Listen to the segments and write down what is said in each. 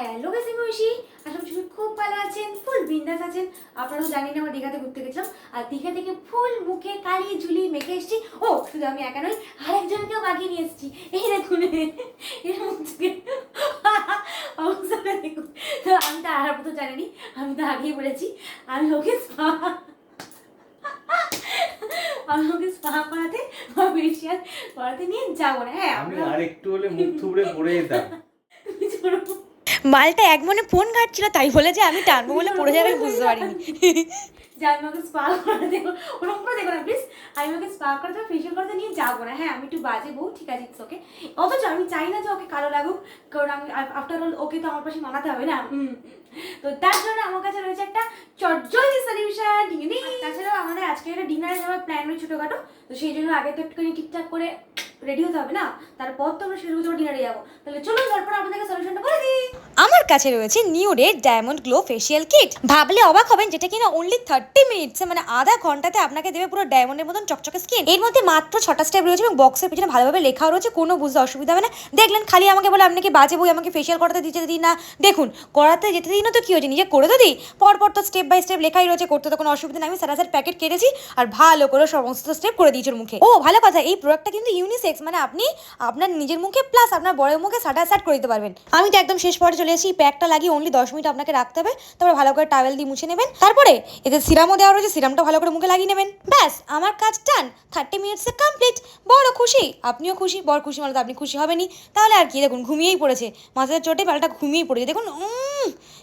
Hello guys, আমি ঐশী। আশা করি সবাই খুব ভালো আছেন, ফুল বিন্দাস আছেন। আপনারা তো জানেন আমরা দীঘাতে ঘুরতে গেছিলাম, আর দীঘা থেকে ফুল মুখে কালি ঝুলি মেখে এসেছি। ও শুধু আমি একা নই, আরেকজনকেও মাখিয়ে নিয়ে এসেছি। এই দেখুন, এর মুখে অবস্থাটা দেখুন। তো আমি তো আর তো জানিনি, আমি তো আগেই বলেছি আমি ওকে আমি ওকে স্পা করাতে বা ফেসিয়াল করাতে নিয়ে যাবো না। হ্যাঁ, আমি আর একটু হলে মুখ থুবড়ে পড়ে যেতাম। মালটা এক মনে ফোন ঘাটছিল, তাই বলে যে আমি টানবো বলে পড়ে যাবে বুঝতে পারিনি। যে আমি ওকে স্পা করাতে, ওরকম করে দেখো না প্লিজ, আমি ওকে স্পা করাতে ফেসিয়াল করতে নিয়ে যাবো না। হ্যাঁ, আমি একটু বাজে বউ, ঠিক আছে, ওকে। অথচ আমি চাই না যে ওকে কালো লাগুক, কারণ আমি আফটার অল ওকে তো আমার পাশে মানাতে হবে না। তো তার জন্য আমার কাছে রয়েছে একটা চটজলদি সলিউশন। তাছাড়াও আমাদের আজকে একটা ডিনারে যাওয়ার প্ল্যান রয়েছে ছোটোখাটো, তো সেই জন্য আগে তো একটুখানি ঠিকঠাক করে রেডি হতে হবে না, তারপর তো আমরা সেরকম তোমার ডিনারে যাবো। তাহলে চলুন তারপর আপনাদেরকে সলিউশনটা বলে দিই। আমার কাছে রয়েছে নিউডের ডায়মন্ড গ্লো ফেসিয়াল কিট। ভাবলে অবাক হবেন, যেটা কিনা অনলি 30 মিনিটসে মানে আধা ঘন্টাতে আপনাকে দেবে পুরো ডায়মন্ডের মতন চকচকে স্কিন। এর মধ্যে মাত্র 6টা স্টেপ রয়েছে এবং বক্সের পিছনে ভালোভাবে লেখাও রয়েছে, কোনো বুঝতে অসুবিধা হবে না। দেখলেন, খালি আমাকে বলে আপনি কি বাজে বই, আমাকে ফেসিয়াল করতে দিতে দিই না। দেখুন, করাতে যেতে দিই না তো কি হয়েছে, নিজে করে তো দিই। পরপর তো স্টেপ বাই স্টেপ লেখাই রয়েছে, করতে তো কোনো অসুবিধা নেই। আমি সারাসার প্যাকেট কেটেছি আর ভালো করে সমস্ত স্টেপ করে দিয়েছি ওর মুখে। ও ভালো কথা, এই প্রোডাক্টটা কিন্তু ইউনিসেক্স, মানে আপনি আপনার নিজের মুখে প্লাস আপনার বড়ের মুখে সাটাসাট করে দিতে পারবেন। আমি তো একদম শেষ পর্যায়ে চলে এসেছি। প্যাকটা লাগিয়ে অনলি 10 মিনিট আপনাকে রাখতে হবে, তারপর ভালো করে টাওয়েল দিয়ে মুছে নেবেন। তারপরে এতে সিরামও দেওয়া রয়েছে, সিরামটা ভালো করে মুখে লাগিয়ে নেবেন। ব্যাস, আমার কাজ ডান। 30 মিনিটসে কমপ্লিট। বড় খুশি, আপনিও খুশি, বড় খুশি মানে তো আপনি খুশি হবেনই। তাহলে আর কি, দেখুন ঘুমিয়েই পড়েছে, মাথার চোটে পালটা ঘুমিয়েই পড়েছে। দেখুন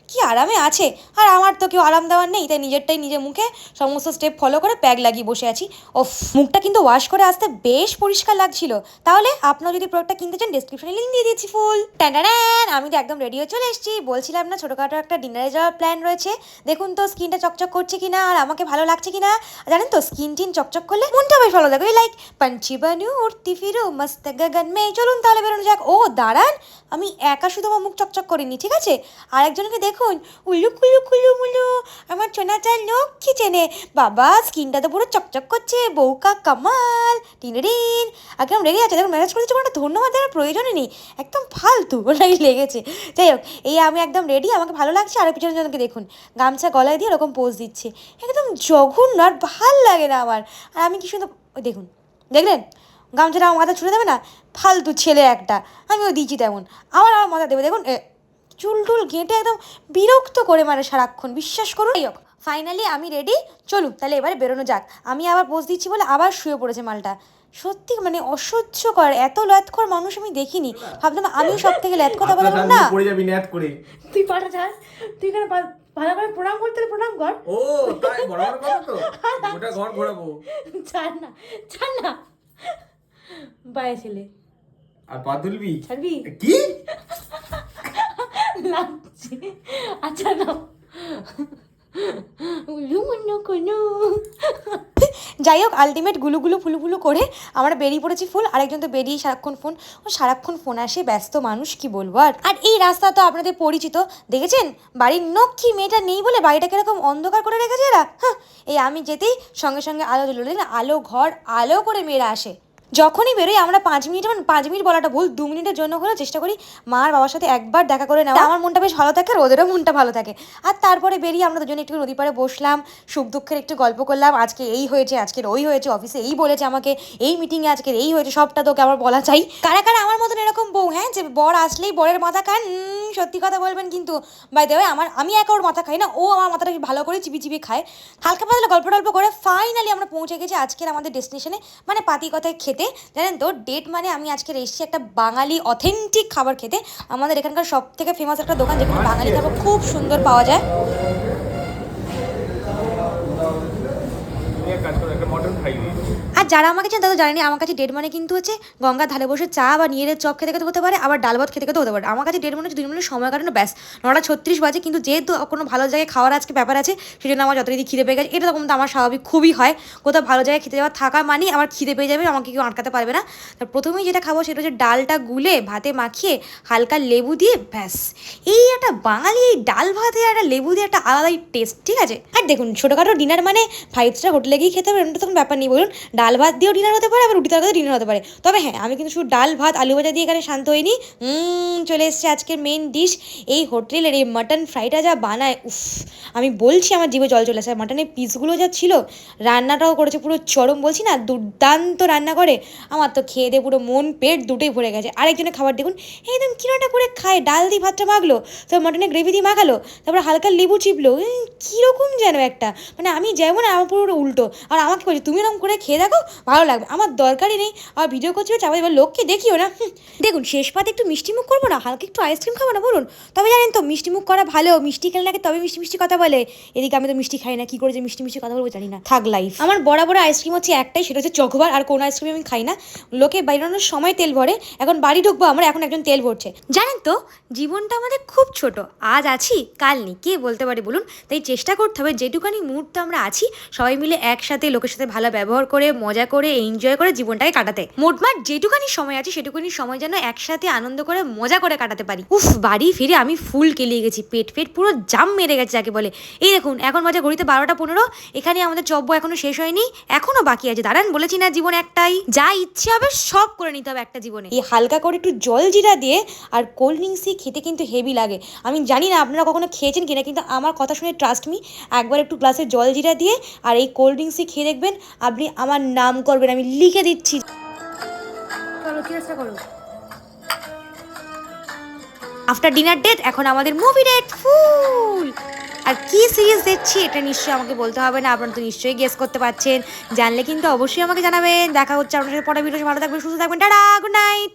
কি আরামে আছে। আর আমার তো কেউ আরাম দেওয়ার নেই, তাই নিজেরটাই নিজের মুখে সমস্ত স্টেপ ফলো করে প্যাক লাগিয়ে বসে আছি। ওফ, মুখটা কিন্তু ওয়াশ করে আসতে বেশ পরিষ্কার লাগছিল। তাহলে আপনারা যদি প্রোডাক্টটা কিনতে চান, ডেসক্রিপশনে লিঙ্ক দিয়ে দিয়েছি ফুল। ট্যান্ডাড্যান, আমি তো একদম রেডি হয়ে চলে এসেছি। বলছিলাম না ছোটোখাটো একটা ডিনারে যাওয়ার প্ল্যান রয়েছে। দেখুন তো স্কিনটা চকচক করছে কিনা আর আমাকে ভালো লাগছে কিনা। জানেন তো, স্কিন টিন চকচক করলে মনটা বেশ ভালো লাগে। লাইক পঞ্চি বানু উঠতি ফিরো মস্ত গগন মে। চলুন তাহলে বেরোনো যাক। ও দাঁড়ান, আমি একা শুধু আমার মুখ চকচক করিনি, ঠিক আছে? আরেকজনকে দেখুন, উল্লু কুলু কুলু মুলু, আমার ছোনাচার লক্ষ্মী চেনে। বাবা, স্কিনটা তো পুরো চকচক করছে, বউকা কামাল। টিনরিন একদম রেগে আছে। দেখুন, ম্যানেজ করে দিচ্ছে, কোনো ধন্যবাদ দেওয়ার প্রয়োজনই নেই, একদম ফালতু ওটাই লেগেছে। যাই হোক, এই আমি একদম রেডি, আমাকে ভালো লাগছে। আর পিছনে জনকে দেখুন, গামছা গলায় দিয়ে ওরকম পোজ দিচ্ছে, একদম জঘন্য, আর ভাল লাগে না আমার। আর আমি কি সুন্দর, ওই দেখুন, দেখলেন গামছাটা আমার মাথা ছুঁড়ে দেবে না, ফালতু ছেলে একটা। আমিও দিচ্ছি তেমন, আবার আমার মাথা দেবে। দেখুন চুল টুল ঘেঁটে একদম বিরক্ত করে মানে সারাক্ষণ, বিশ্বাস করুন। যাই হোক, ফাইনালি আমি রেডি। চলুন তাহলে এবারে বেরোনো যাক। আমি আবার পোজ দিচ্ছি বলে আবার শুয়ে পড়েছে মালটা। সত্যি অসহ্যকর, এত ল্যাথখর মানুষ আমি দেখিনি। ভাবতাম আমিও সব থেকে ল্যাথখর, তারপর না পড়ে যাবি ন্যাত করে। তুই পাটা যাস, তুই কেন ভালো করে প্রণাম করতে হলে প্রণাম কর। ও তাই বরাবর কথা তো, ওটা ঘর ঘোরাবো। ছাড় না, ছাড় না, বায়ে ছেলে। আর পা তুলবি? ছাড়বি? কি লাগছে। আচ্ছা না, যাই হোক, আলটিমেট গুলুগুলু ফুলু করে আমরা বেরিয়ে পড়েছি ফুল। আরেকজন তো বেরিয়ে সারাক্ষণ ফোন আসে, ব্যস্ত মানুষ, কি বলবো। আর এই রাস্তা তো আপনাদের পরিচিত, দেখেছেন বাড়ির লক্ষ্মী মেয়েটা নেই বলে বাড়িটা কিরকম অন্ধকার করে রেখেছে এরা। হ্যাঁ, এই আমি যেতেই সঙ্গে সঙ্গে আলো দিল, দেখলেন আলো ঘর আলো করে মেয়েরা আসে। যখনই বেরোই আমরা 5 মিনিট বলাটা ভুল, 2 মিনিটের জন্য হলেও চেষ্টা করি মার বাবার সাথে একবার দেখা করে নেওয়া। আমার মনটা বেশ ভালো থাকে আর ওদেরও মনটা ভালো থাকে। আর তারপরে বেরিয়ে আমরা দুজনে একটু নদী পাড়ে বসলাম, সুখ দুঃখের একটু গল্প করলাম। আজকে এই হয়েছে, আজকের ওই হয়েছে, অফিসে এই বলেছে আমাকে, এই মিটিংয়ে আজকের এই হয়েছে, সবটা তোকে আবার বলা চাই। কারা কারা আমার মতন এরকম বউ, হ্যাঁ, যে বর আসলেই বরের মাথা খান? সত্যি কথা বলবেন কিন্তু। বাই দ্য ওয়ে, আমি একা ওর মাথা খাই না, ও আমার মাথাটা ভালো করে চিবি খায়। হালকা পাতলা গল্প টল্প করে ফাইনালি আমরা পৌঁছে গেছি আজকের আমাদের ডেস্টিনেশনে, মানে পাতি কথায় খেতে। জানেন তো, ডেট মানে আমি আজকে এসেছি একটা বাঙালি অথেন্টিক খাবার খেতে। আমাদের এখানকার সব থেকে ফেমাস একটা দোকান, যেখানে বাঙালি খাবার খুব সুন্দর পাওয়া যায়। আর যারা আমাকে চান তারা জানেনি, আমার কাছে ডেট মানে কিন্তু হচ্ছে গঙ্গার ধারে বসে চা বা নিয়ের চপ খেতে খেতে হতে পারে, আবার ডাল ভাত খেতে খেতে হতে পারে। আমার কাছে ডেট মানে হচ্ছে 2 মিনিট সময় কাটানো, ব্যাস। 9:36 বাজে, কিন্তু যেহেতু কোনো ভালো জায়গায় খাওয়ার আজকে ব্যাপার আছে, সেই জন্য আমার যতদিন খিদে পেয়ে গেছে। এটা তখন তো আমার স্বাভাবিক খুবই হয়, কোথাও ভালো জায়গায় খেতে যাওয়া থাকা মানেই আমার খিদে পেয়ে যাবে, আমাকে কেউ আটকাতে পারবে না। তার প্রথমেই যেটা খাবো সেটা হচ্ছে ডালটা গুলে ভাতে মাখিয়ে হালকা লেবু দিয়ে, ব্যাস। এই একটা বাঙালি এই ডাল ভাতে একটা লেবু দিয়ে একটা আলাদাই টেস্ট, ঠিক আছে? আর দেখুন, ছোটোখাটো ডিনার মানে 5 স্টার হোটেলে গিয়ে খেতে হবে, এটা তখন ব্যাপার নেই। বলুন, ডাল ভাত দিয়েও ডিনার হতে পারে, আবার রুটি তরকারি ডিনার হতে পারে। তবে হ্যাঁ, আমি কিন্তু শুধু ডাল ভাত আলু ভাজা দিয়ে এখানে শান্ত হইনি। চলে এসছে আজকের মেন ডিশ। এই হোটেলের এই মাটন ফ্রাইটা যা বানায়, উফ, আমি বলছি আমার জিভে জল চলে আসে। মাটনের পিসগুলো যা ছিল, রান্নাটাও করেছে পুরো চরম, বলছি না দুর্দান্ত রান্না করে। আমার তো খেয়ে দিয়ে পুরো মন পেট দুটোই ভরে গেছে। আরেকজনের খাবার দেখুন একদম কিনাটা করে খায়, ডাল দিয়ে ভাতটা মাখলো, তারপর মাটনের গ্রেভি দিয়ে মাখালো, তারপর হালকা লেবু চিপলো, কীরকম যেন একটা, মানে আমি যেমন আমার পুরো উল্টো। আর আমাকে বলছে তুমি এরকম করে খেয়ে দেখো ভালো লাগবে। আমার দরকারই নেই, আর ভিডিও করছিল চাপা এবার লোককে দেখিও না। দেখুন শেষ পাতে একটু মিষ্টি মুখ করবো না, হালকা একটু আইসক্রিম খাবো না বলুন? তবে জানেন তো মিষ্টি মুখ করা ভালো, মিষ্টি খেলে নাকি তবে মিষ্টি মিষ্টি কথা বলে। এদিকে আমি তো মিষ্টি খাই না, কি করে যে মিষ্টি মিষ্টি কথা বলবো জানি না, থাক লাইফ। আমার বরাবর আইসক্রিম হচ্ছে একটাই, সেটা হচ্ছে চকোবার। আর কোনো আইসক্রিম আমি খাই না। লোকে বেরোনোর সময় তেল ভরে, এখন বাড়ি ঢুকবো আমরা, এখন একজন তেল ভরছে। জানেন তো জীবনটা আমাদের খুব ছোট, আজ আছি কাল নেই, কে বলতে পারে বলুন? তাই চেষ্টা করতে হবে যেটুকানি মুহূর্ত আমরা আছি সবাই মিলে একসাথে লোকের সাথে ভালো ব্যবহার করে, মজা করে, এনজয় করে জীবনটাকে কাটাতে। মোটমাট যেটুকানি সময় আছে সেটুকানি সময় যেন একসাথে আনন্দ করে মজা করে কাটাতে পারি। উফ, বাড়ি ফিরে আমি ফুল কেলিয়ে গেছি, পেট পুরো জাম মেরে গেছে যাকে বলে। এই দেখুন এখন বাজে ঘড়িতে 12টা 15। এখানে আমাদের চব্য এখনো শেষ হয়নি, এখনো বাকি আছে। দাঁড়ান, বলেছি না জীবন একটাই, যা ইচ্ছে হবে সব করে নিতে হবে একটা জীবনে। এই হালকা করে একটু জল জিরা দিয়ে আর কোল্ড ড্রিঙ্কসই খেতে কিন্তু হেভি লাগে। আমি জানি না আপনারা কখনো খেয়েছেন কিনা, কিন্তু আমার কথা শুনে ট্রাস্ট মি, একবার একটু গ্লাসে জল জিরা দিয়ে আর এই কোল্ড ড্রিঙ্কসই খেয়ে দেখবেন, আপনি আমার নাম করবেন, আমি লিখে দিচ্ছি। চলো চেষ্টা করো। আফটার ডিনার ডেট, এখন আমাদের মুভি ডেট ফুল। আর কি সিরিজ দেখছি এটা নিশ্চয়ই আমাকে বলতে হবে না, আপনারা তো নিশ্চয়ই গেস করতে পারছেন। জানলে কিন্তু অবশ্যই আমাকে জানাবেন। দেখা হচ্ছে আপনাদের পরে ভিডিও। ভালো থাকবেন, সুস্থ থাকবেন, টাটা, গুড নাইট।